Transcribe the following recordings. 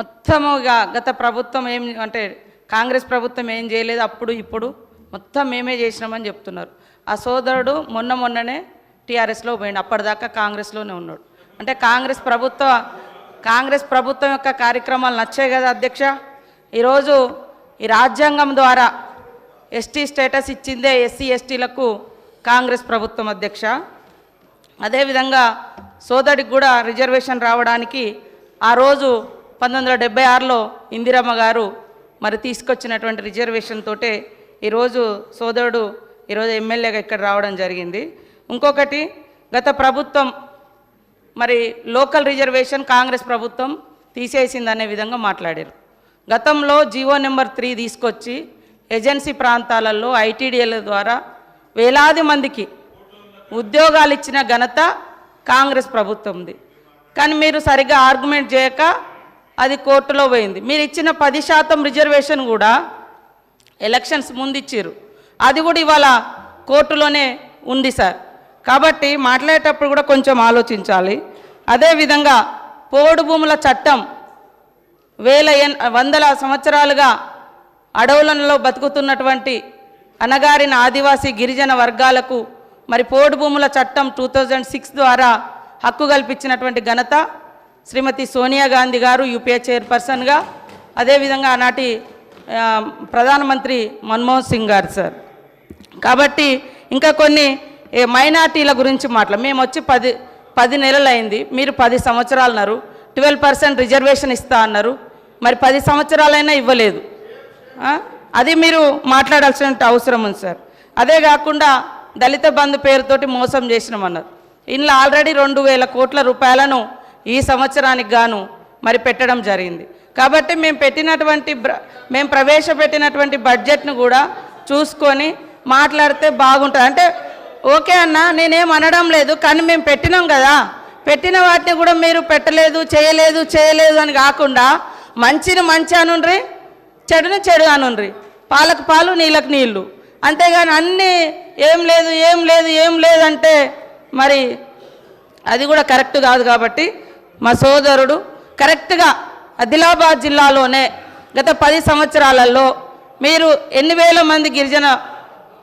మొత్తముగా గత ప్రభుత్వం ఏం అంటే కాంగ్రెస్ ప్రభుత్వం ఏం చేయలేదు, అప్పుడు ఇప్పుడు మొత్తం మేమే చేసినామని చెప్తున్నారు. ఆ సోదరుడు మొన్ననే టీఆర్ఎస్లో పోయిండు, అప్పటిదాకా కాంగ్రెస్లోనే ఉన్నాడు. అంటే కాంగ్రెస్ ప్రభుత్వం యొక్క కార్యక్రమాలు నచ్చాయి కదా అధ్యక్ష. ఈరోజు ఈ రాజ్యాంగం ద్వారా ఎస్టీ స్టేటస్ ఇచ్చిందే ఎస్సీ ఎస్టీలకు కాంగ్రెస్ ప్రభుత్వం అధ్యక్ష. అదేవిధంగా సోదరుడికి కూడా రిజర్వేషన్ రావడానికి ఆ రోజు 1976లో ఇందిరమ్మ గారు మరి తీసుకొచ్చినటువంటి రిజర్వేషన్ తోటే ఈరోజు సోదరుడు ఈరోజు ఎమ్మెల్యేగా ఇక్కడ రావడం జరిగింది. ఇంకొకటి గత ప్రభుత్వం మరి లోకల్ రిజర్వేషన్ కాంగ్రెస్ ప్రభుత్వం తీసేసిందనే విధంగా మాట్లాడారు. గతంలో జీవో నెంబర్ 3 తీసుకొచ్చి ఏజెన్సీ ప్రాంతాలలో ఐటీడీఏల ద్వారా వేలాది మందికి ఉద్యోగాలు ఇచ్చిన ఘనత కాంగ్రెస్ ప్రభుత్వంది. కానీ మీరు సరిగ్గా ఆర్గ్యుమెంట్ చేయక అది కోర్టులో పోయింది. మీరు ఇచ్చిన 10% రిజర్వేషన్ కూడా ఎలక్షన్స్ ముందు ఇచ్చారు, అది కూడా ఇవాళ కోర్టులోనే ఉంది సార్. కాబట్టి మాట్లాడేటప్పుడు కూడా కొంచెం ఆలోచించాలి. అదేవిధంగా పోడు భూముల చట్టం వందల సంవత్సరాలుగా అడవులలో బతుకుతున్నటువంటి అణగారిన ఆదివాసీ గిరిజన వర్గాలకు మరి పోడు భూముల చట్టం 2006 ద్వారా హక్కు కల్పించినటువంటి ఘనత శ్రీమతి సోనియా గాంధీ గారు యూపీఏ చైర్పర్సన్గా, అదేవిధంగా ఆనాటి ప్రధానమంత్రి మన్మోహన్ సింగ్ గారు సార్. కాబట్టి ఇంకా కొన్ని మైనార్టీల గురించి మేము వచ్చి 10 నెలలు అయింది, మీరు 10 సంవత్సరాలు అన్నారు. 12% రిజర్వేషన్ ఇస్తా అన్నారు, మరి 10 సంవత్సరాలైనా ఇవ్వలేదు. అది మీరు మాట్లాడాల్సిన అవసరం ఉంది సార్. అదే కాకుండా దళిత బంధు పేరుతోటి మోసం చేసినామన్నారు. ఇందులో ఆల్రెడీ 2000 కోట్ల రూపాయలను ఈ సంవత్సరానికి గాను మరి పెట్టడం జరిగింది. కాబట్టి మేము ప్రవేశపెట్టినటువంటి బడ్జెట్ను కూడా చూసుకొని మాట్లాడితే బాగుంటుంది. అంటే ఓకే అన్న, నేనేం అనడం లేదు, కానీ మేము పెట్టినాం కదా, పెట్టిన వాటిని కూడా మీరు పెట్టలేదు, చేయలేదు అని కాకుండా మంచిని మంచి అనుండ్రి, చెడుని చెడు అనుండ్రి, పాలకు పాలు నీళ్ళకు నీళ్ళు, అంతేగాని అన్నీ ఏం లేదు అంటే మరి అది కూడా కరెక్ట్ కాదు. కాబట్టి మా సోదరుడు కరెక్ట్గా ఆదిలాబాద్ జిల్లాలోనే గత 10 సంవత్సరాలలో మీరు ఎన్ని వేల మంది గిరిజన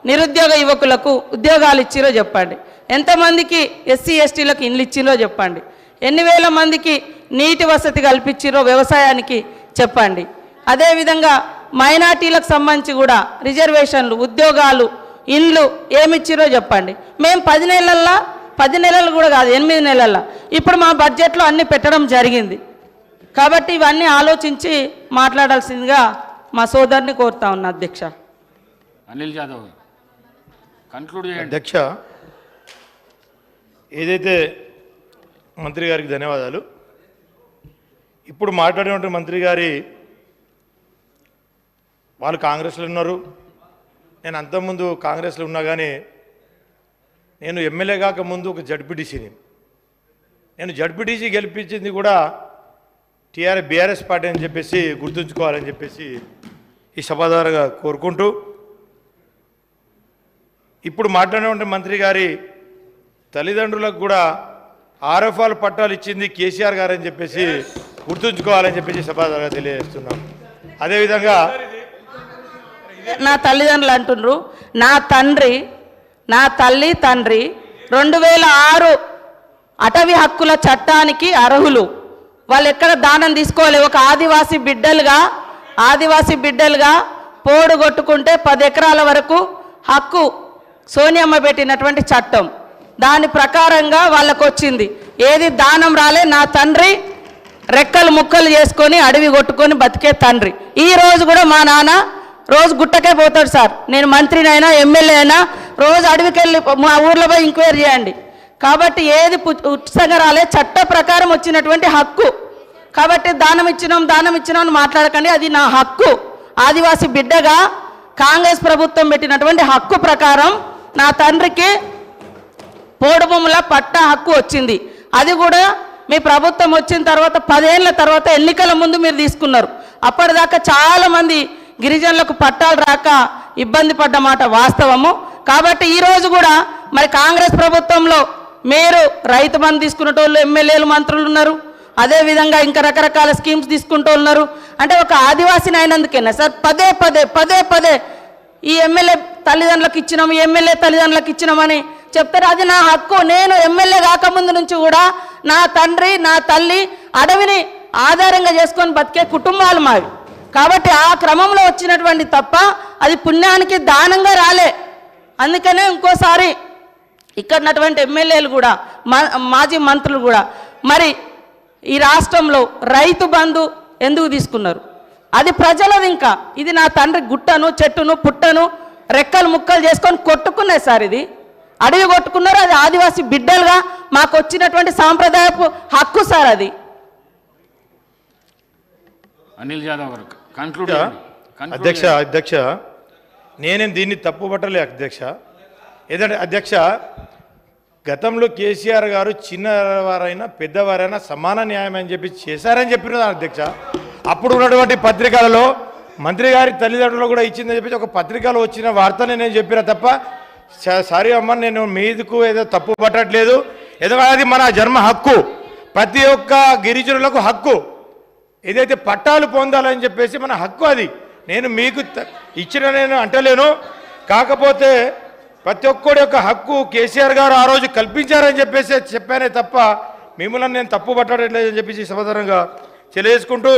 నిరుద్యోగ యువకులకు ఉద్యోగాలు ఇచ్చిరో చెప్పండి, ఎంతమందికి ఎస్సీ ఎస్టీలకు ఇండ్లు ఇచ్చిరో చెప్పండి, ఎన్ని వేల మందికి నీటి వసతి కల్పించిరో వ్యవసాయానికి చెప్పండి. అదేవిధంగా మైనార్టీలకు సంబంధించి కూడా రిజర్వేషన్లు, ఉద్యోగాలు, ఇండ్లు ఏమిచ్చిరో చెప్పండి. మేము 10 నెలలు కూడా కాదు, 8 నెలల్లో ఇప్పుడు మా బడ్జెట్లో అన్నీ పెట్టడం జరిగింది. కాబట్టి ఇవన్నీ ఆలోచించి మాట్లాడాల్సిందిగా మా సోదరుని కోరుతా ఉన్నా అధ్యక్ష. అనిల్ జాదవ్ కన్క్లూడ్ చేయండి. అధ్యక్ష, ఏదైతే మంత్రి గారికి ధన్యవాదాలు. ఇప్పుడు మాట్లాడినటువంటి మంత్రి గారి వాళ్ళు కాంగ్రెస్లో ఉన్నారు, నేను అంతకుముందు కాంగ్రెస్లో ఉన్నా, కానీ నేను ఎమ్మెల్యే కాక ముందు ఒక జడ్పీటీసీని. నేను జడ్పీటీసీ గెలిపించింది కూడా బీఆర్ఎస్ పార్టీ అని చెప్పేసి గుర్తుంచుకోవాలని చెప్పేసి ఈ సభ ద్వారా కోరుకుంటూ, ఇప్పుడు మాట్లాడినటువంటి మంత్రి గారి తల్లిదండ్రులకు కూడా ఆర్ఎఫ్ఆర్ పట్టాలు ఇచ్చింది కేసీఆర్ గారు అని చెప్పేసి గుర్తుంచుకోవాలని చెప్పేసి సభ ద్వారా తెలియజేస్తున్నాం. అదేవిధంగా నా తల్లిదండ్రులు అంటున్నారు, నా తల్లి తండ్రి 2006 అటవీ హక్కుల చట్టానికి అర్హులు. వాళ్ళు ఎక్కడ దానం తీసుకోవాలి. ఒక ఆదివాసీ బిడ్డలుగా పోడు కొట్టుకుంటే 10 ఎకరాల వరకు హక్కు సోనియమ్మ పెట్టినటువంటి చట్టం, దాని ప్రకారంగా వాళ్ళకు వచ్చింది. ఏది దానం రాలే. నా తండ్రి రెక్కలు ముక్కలు చేసుకొని అడవి కొట్టుకొని బతికే తండ్రి. ఈ రోజు కూడా మా నాన్న రోజు గుట్టకే పోతాడు సార్. నేను మంత్రినైనా ఎమ్మెల్యే అయినా రోజు అడవికి వెళ్ళి మా ఊర్లో పోయి ఎంక్వైరీ చేయండి. కాబట్టి ఏది ఉత్సంగా రాలే, చట్ట ప్రకారం వచ్చినటువంటి హక్కు. కాబట్టి దానం ఇచ్చినాం అని మాట్లాడకండి, అది నా హక్కు. ఆదివాసీ బిడ్డగా కాంగ్రెస్ ప్రభుత్వం పెట్టినటువంటి హక్కు ప్రకారం నా తండ్రికి పోడు భూముల పట్టా హక్కు వచ్చింది. అది కూడా మీ ప్రభుత్వం వచ్చిన తర్వాత 10 ఏళ్ల తర్వాత ఎన్నికల ముందు మీరు తీసుకున్నారు. అప్పటిదాకా చాలామంది గిరిజనులకు పట్టాలు రాక ఇబ్బంది పడ్డ మాట వాస్తవము. కాబట్టి ఈరోజు కూడా మరి కాంగ్రెస్ ప్రభుత్వంలో మీరు రైతు బంధు తీసుకునేటోళ్ళు ఎమ్మెల్యేలు మంత్రులు ఉన్నారు, అదేవిధంగా ఇంకా రకరకాల స్కీమ్స్ తీసుకుంటూ ఉన్నారు. అంటే ఒక ఆదివాసిని అయినందుకేనా సార్ పదే పదే పదే పదే ఈ ఎమ్మెల్యే తల్లిదండ్రులకు ఇచ్చినాము, ఎమ్మెల్యే తల్లిదండ్రులకు ఇచ్చినామని చెప్తారు. అది నా హక్కు. నేను ఎమ్మెల్యే కాకముందు నుంచి కూడా నా తండ్రి నా తల్లి అడవిని ఆధారంగా చేసుకొని బతికే కుటుంబాలు మావి. కాబట్టి ఆ క్రమంలో వచ్చినటువంటి తప్ప అది పుణ్యానికి దానంగా రాలే. అందుకనే ఇంకోసారి ఇక్కడ ఉన్నటువంటి ఎమ్మెల్యేలు కూడా మాజీ మంత్రులు కూడా మరి ఈ రాష్ట్రంలో రైతు బంధు ఎందుకు తీసుకున్నారు? అది ప్రజలది. ఇంకా ఇది నా తండ్రి గుట్టను చెట్టును పుట్టను రెక్కలు ముక్కలు చేసుకొని కొట్టుకున్నాయి సార్. ఇది అడవి కొట్టుకున్నారు. అది ఆదివాసీ బిడ్డలుగా మాకు వచ్చినటువంటి సాంప్రదాయపు హక్కు సార్ అది. అనిల్ జాదవ్ గారు కంక్లూడ్ అధ్యక్ష నేనేం దీన్ని తప్పు పట్టలే అధ్యక్ష. ఏదంటే అధ్యక్ష, గతంలో కేసీఆర్ గారు చిన్నవారైనా పెద్దవారైనా సమాన న్యాయం అని చెప్పి చేశారని చెప్పిన అధ్యక్ష. అప్పుడు ఉన్నటువంటి పత్రికలలో మంత్రి గారి తల్లిదండ్రులు కూడా ఇచ్చిందని చెప్పి ఒక పత్రికలో వచ్చిన వార్తనే నేను చెప్పిన తప్ప సారీ అమ్మ, నేను మీదకు ఏదో తప్పు పట్టట్లేదు. ఎందుకంటే అది మన జన్మ హక్కు, ప్రతి ఒక్క గిరిజనులకు హక్కు. ఏదైతే పట్టాలు పొందాలని చెప్పేసి మన హక్కు, అది నేను మీకు ఇచ్చిన నేను అంటలేను. కాకపోతే ప్రతి ఒక్కడి యొక్క హక్కు కేసీఆర్ గారు ఆ రోజు కల్పించారని చెప్పేసి చెప్పానే తప్ప మిమ్మల్ని నేను తప్పు పట్టట్లేదని చెప్పేసి సమాధానంగా తెలియజేసుకుంటూ